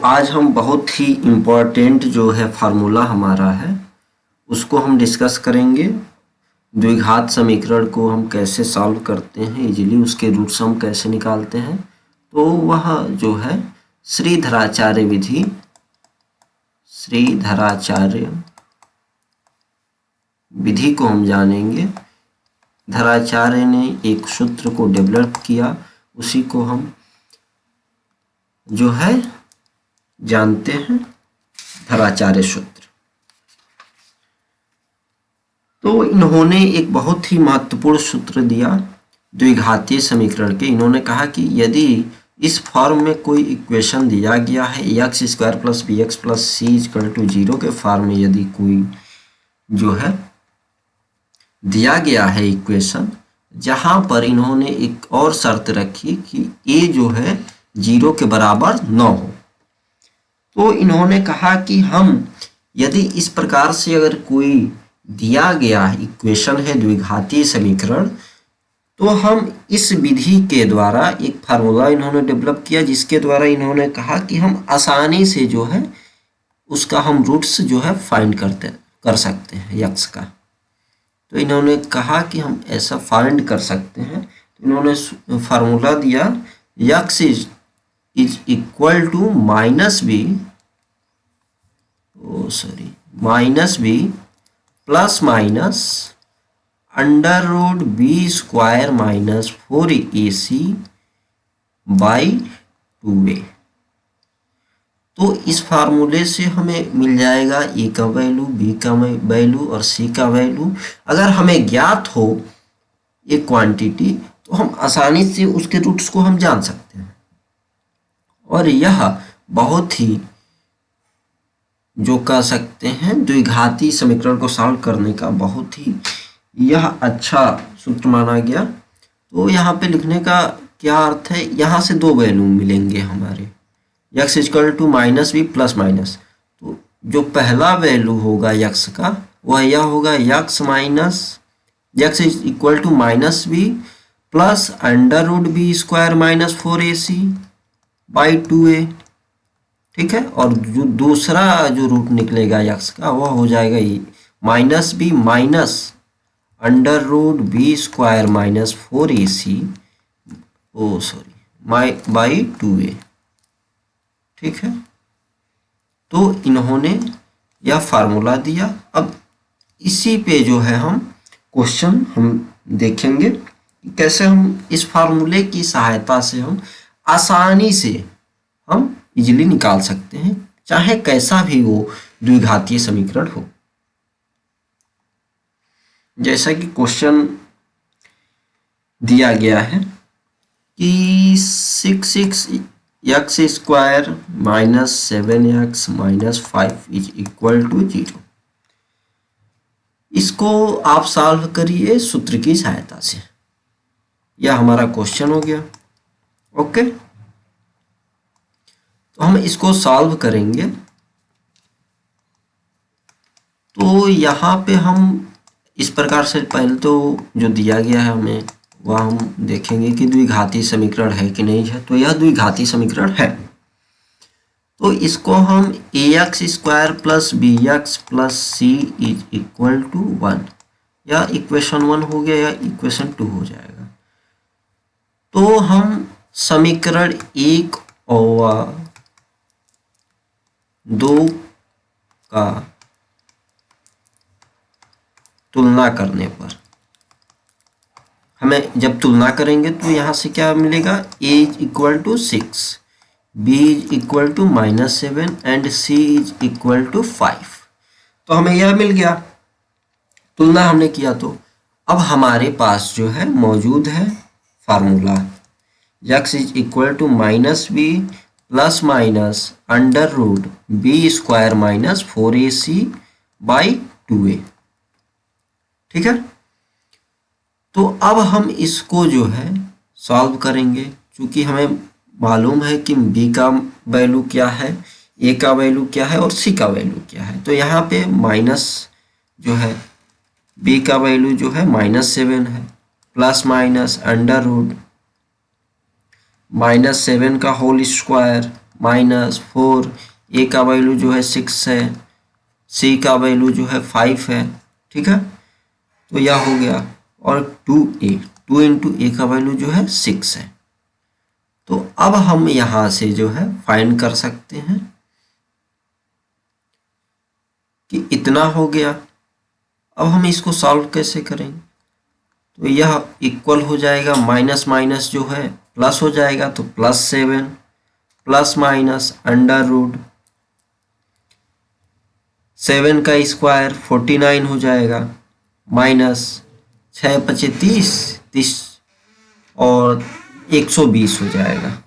आज हम बहुत ही इम्पोर्टेंट जो है फार्मूला हमारा है उसको हम डिस्कस करेंगे। द्विघात समीकरण को हम कैसे सॉल्व करते हैं इजीली, उसके रूट्स हम कैसे निकालते हैं, तो वह जो है श्रीधराचार्य विधि को हम जानेंगे। धराचार्य ने एक सूत्र को डेवलप किया, उसी को हम जो है जानते हैं, धराचार्य सूत्र। तो इन्होंने एक बहुत ही महत्वपूर्ण सूत्र दिया द्विघातीय समीकरण के। इन्होंने कहा कि यदि इस फॉर्म में कोई इक्वेशन दिया गया है x square plus b x plus c equal to 0 के फॉर्म में, यदि कोई जो है दिया गया है इक्वेशन, जहां पर इन्होंने एक और शर्त रखी कि ए जो है 0 के बराबर न हो। तो इन्होंने कहा कि हम यदि इस प्रकार से अगर कोई दिया गया इक्वेशन है द्विघातीय समीकरण, तो हम इस विधि के द्वारा एक फार्मूला इन्होंने डेवलप किया, जिसके द्वारा इन्होंने कहा कि हम आसानी से जो है उसका हम रूट्स जो है फाइंड कर सकते हैं यक्स का। तो इन्होंने कहा कि हम ऐसा फाइंड कर सकते हैं। तो इन्होंने फार्मूला दिया x is equal to minus b plus minus under root b square minus 4ac by 2a। तो इस फार्मूले से हमें मिल जाएगा ए का वैल्यू, बी का वैल्यू और सी का वैल्यू। अगर हमें ज्ञात हो ये क्वांटिटी, तो हम आसानी से उसके रूट्स को हम जान सकते हैं। और यह बहुत ही जो कह सकते हैं द्विघाती समीकरण को सॉल्व करने का बहुत ही यह अच्छा सूत्र माना गया। तो यहाँ पे लिखने का क्या अर्थ है, यहाँ से दो वैल्यू मिलेंगे हमारे, x equal to minus b plus minus. तो जो पहला वैल्यू होगा यक्स का वह यह होगा x is equal to minus b plus under root b square minus 4ac by 2a। ठीक है, और जो दूसरा जो रूट निकलेगा यक्स का वह हो जाएगा minus b minus under root b square minus 4ac by 2a। ठीक है, तो इन्होंने यह फार्मूला दिया। अब इसी पे जो है हम क्वेश्चन हम देखेंगे कैसे हम इस फार्मूले की सहायता से हम आसानी से हम इजीली निकाल सकते हैं, चाहे कैसा भी वो द्विघातीय समीकरण हो। जैसा कि क्वेश्चन दिया गया है कि 6x square minus 7x minus 5 is equal to 0। इसको आप सॉल्व करिए सूत्र की सहायता से। यह हमारा क्वेश्चन हो गया। ओके, तो हम इसको सॉल्व करेंगे। तो यहाँ पे हम इस प्रकार से पहले तो जो दिया गया है हमें वह हम देखेंगे कि द्विघाती समीकरण है कि नहीं है। तो यह द्विघाती समीकरण है। तो इसको हम ax square plus bx plus c is equal to 1, या इक्वेशन 1 हो गया या इक्वेशन 2 हो जाएगा। तो हम समीकरण 1 और 2 का तुलना करने पर हमें जब तुलना करेंगे तो यहाँ से क्या मिलेगा, a is equal to 6, b is equal to minus 7 and c is equal to 5। तो हमें यह मिल गया, तुलना हमने किया। तो अब हमारे पास जो है मौजूद है formula x is equal to minus b plus minus under root b square minus 4ac by 2a। ठीक है, तो अब हम इसको जो है सॉल्व करेंगे। चूंकि हमें मालूम है कि b का वैल्यू क्या है, a का वैल्यू क्या है और c का वैल्यू क्या है। तो यहाँ पे माइनस जो है b का वैल्यू जो है -7 है, प्लस माइनस अंडर रूट -7 का होल स्क्वायर माइनस 4, ए का वैल्यू जो है 6 है, सी का वैल्यू जो है 5 है, ठीक है। तो यह हो गया, और 2a, 2 इंटू ए का वैल्यू जो है 6 है। तो अब हम यहाँ से जो है फाइंड कर सकते हैं कि इतना हो गया। अब हम इसको सॉल्व कैसे करेंगे? तो यह इक्वल हो जाएगा, माइनस माइनस जो है प्लस हो जाएगा, तो +7 प्लस माइनस अंडर रूट 7 का स्क्वायर 49 हो जाएगा, माइनस 6 × 25 30 और 120 हो जाएगा।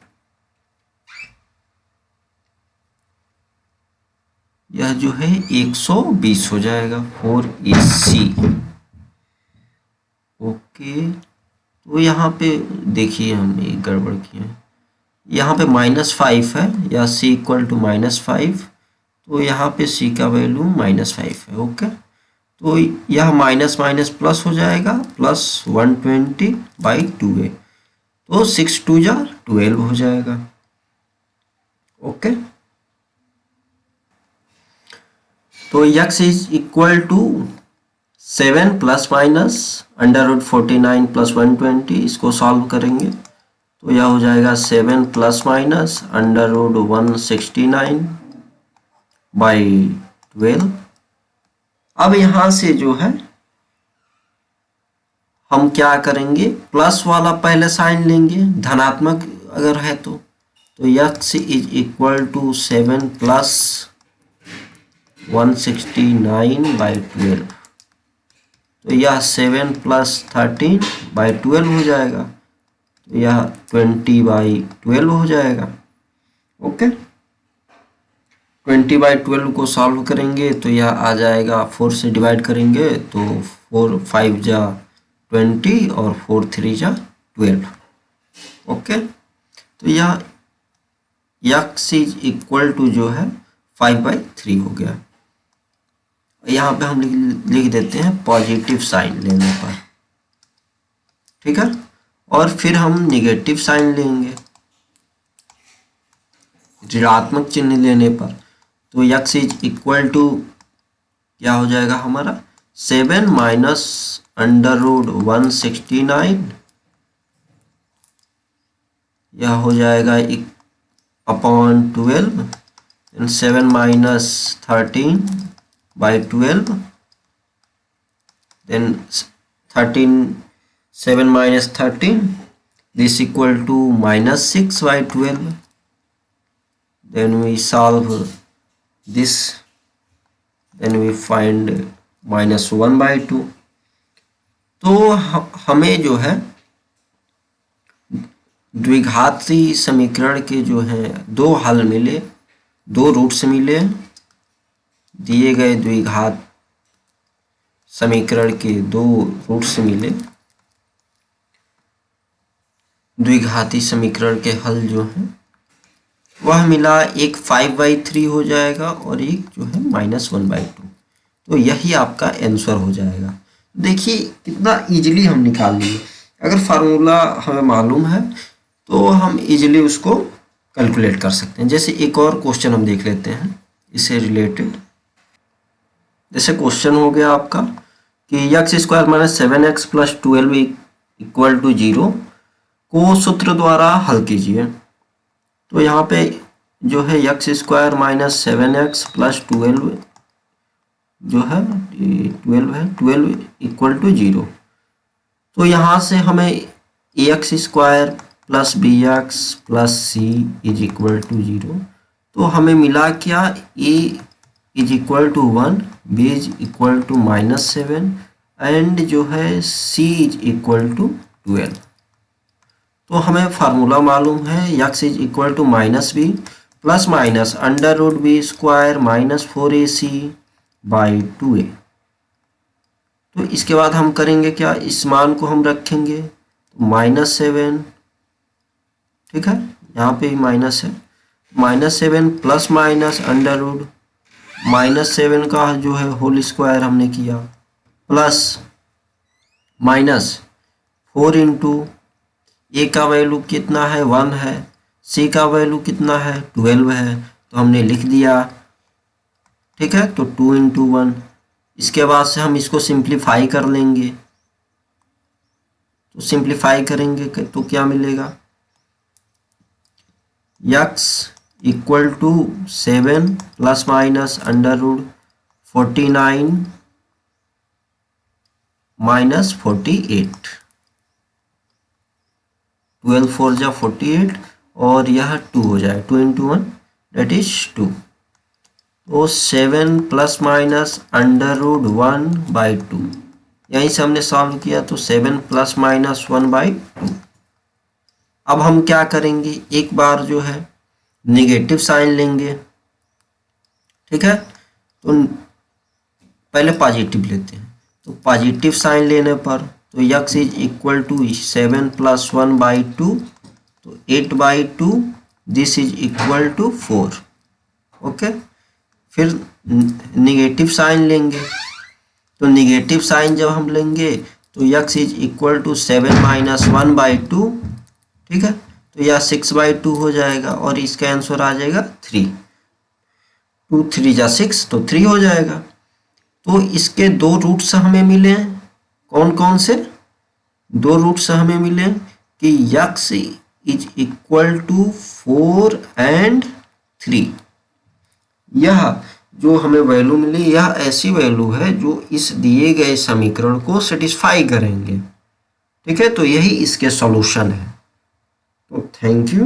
यह जो है 120 हो जाएगा 4AC। ओके, तो यहाँ पे देखिए हम एक गड़बड़ किए हैं, यहाँ पे -5 है, या c इक्वल टू -5, तो यहाँ पे c का वैल्यू -5 है। ओके, तो यह माइनस माइनस प्लस हो जाएगा, +120/2a, तो 6 2 जा 12 हो जाएगा। ओके, तो x is equal to 7 plus minus under root 49 plus 120, इसको सॉल्व करेंगे तो यह हो जाएगा 7 प्लस माइनस अंडर रूट 169/12। अब यहाँ से जो है हम क्या करेंगे, प्लस वाला पहले साइन लेंगे, धनात्मक अगर है तो x is equal to 7 plus 169/12, तो यह 7 प्लस 13/12 हो जाएगा, तो यह 20/12 हो जाएगा। ओके, 20/12 को सॉल्व करेंगे तो यह आ जाएगा, 4 से डिवाइड करेंगे तो 4 5 जा 20 और 4 3 जा 12। ओके, तो यह x इज इक्वल टू जो है 5/3 हो गया। यहाँ पे हम लिख देते हैं पॉजिटिव साइन लेने पर, ठीक है, और फिर हम निगेटिव साइन लेंगे ऋणात्मक चिन्ह लेने पर, तो x इज इक्वल टू क्या हो जाएगा हमारा, 7 माइनस अंडर रूट 169, यह हो जाएगा upon 12, 7 minus 13/12, then 13 7 minus 13, this equal to -6/12. Then we solve this, then we find -1/2। तो हमें जो है द्विघाती समीकरण के जो है दो हल मिले, दो रूट्स मिले, दिए गए द्विघात समीकरण के दो रूट्स मिले, द्विघाती समीकरण के हल जो है वह मिला, एक 5/3 हो जाएगा और एक जो है -1/2, तो यही आपका आंसर हो जाएगा। देखिए कितना इजीली हम निकाल लिए, अगर फार्मूला हमें मालूम है तो हम इजीली उसको कैलकुलेट कर सकते हैं। जैसे एक और क्वेश्चन हम देख लेते हैं इससे रिलेटेड। जैसे क्वेश्चन हो गया आपका कि x² - 7x + 12 = 0 को सूत्र द्वारा हल कीजिए। तो यहाँ पे जो है x² - 7x + 12 जो है 12 है, 12 = 0। तो यहाँ से हमें ax² + bx + c = 0। तो हमें मिला क्या, a = 1, b = -7 एंड जो है c = 12। तो हमें फार्मूला मालूम है, x = -b plus minus under root b² -4ac/2a। तो इसके बाद हम करेंगे क्या, इस मान को हम रखेंगे तो -7, ठीक है, यहाँ पे भी माइनस है, -7 प्लस माइनस अंडर रूट -7 का जो है होल स्क्वायर हमने किया, प्लस माइनस 4 इंटू ए का वैल्यू कितना है 1 है, c का वैल्यू कितना है 12 है, तो हमने लिख दिया। ठीक है, तो 2 इंटू 1। इसके बाद से हम इसको सिंप्लीफाई कर लेंगे, तो सिंप्लीफाई करेंगे तो क्या मिलेगा, x equal to 7 plus minus under root 49 minus 48, 12 4 जा 48 और यह 2 हो जाए, 2 इंटू 1 डेट इज 2। तो 7 प्लस माइनस अंडर रूट 1/2, यहीं से हमने सॉल्व किया, तो 7 प्लस माइनस 1/2। अब हम क्या करेंगे, एक बार जो है निगेटिव साइन लेंगे। ठीक है, तो पहले पॉजिटिव लेते हैं, तो पॉजिटिव साइन लेने पर तो x is equal to 7 plus 1/2, तो 8/2, this is equal to 4। Okay, फिर निगेटिव साइन लेंगे, तो निगेटिव साइन जब हम लेंगे तो x is equal to 7 minus 1/2। ठीक है, तो यह 6/2 हो जाएगा और इसका आंसर आ जाएगा 3। 2 3 जा 6, तो 3 हो जाएगा। तो इसके दो रूट्स हमें मिले हैं, कौन कौन से दो रूट्स हमें मिले हैं कि x is equal to 4 and 3। यह जो हमें वैल्यू मिली, यह ऐसी वैल्यू है जो इस दिए गए समीकरण को सेटिस्फाई करेंगे। ठीक है, तो यही इसके सॉल्यूशन है। तो थैंक यू।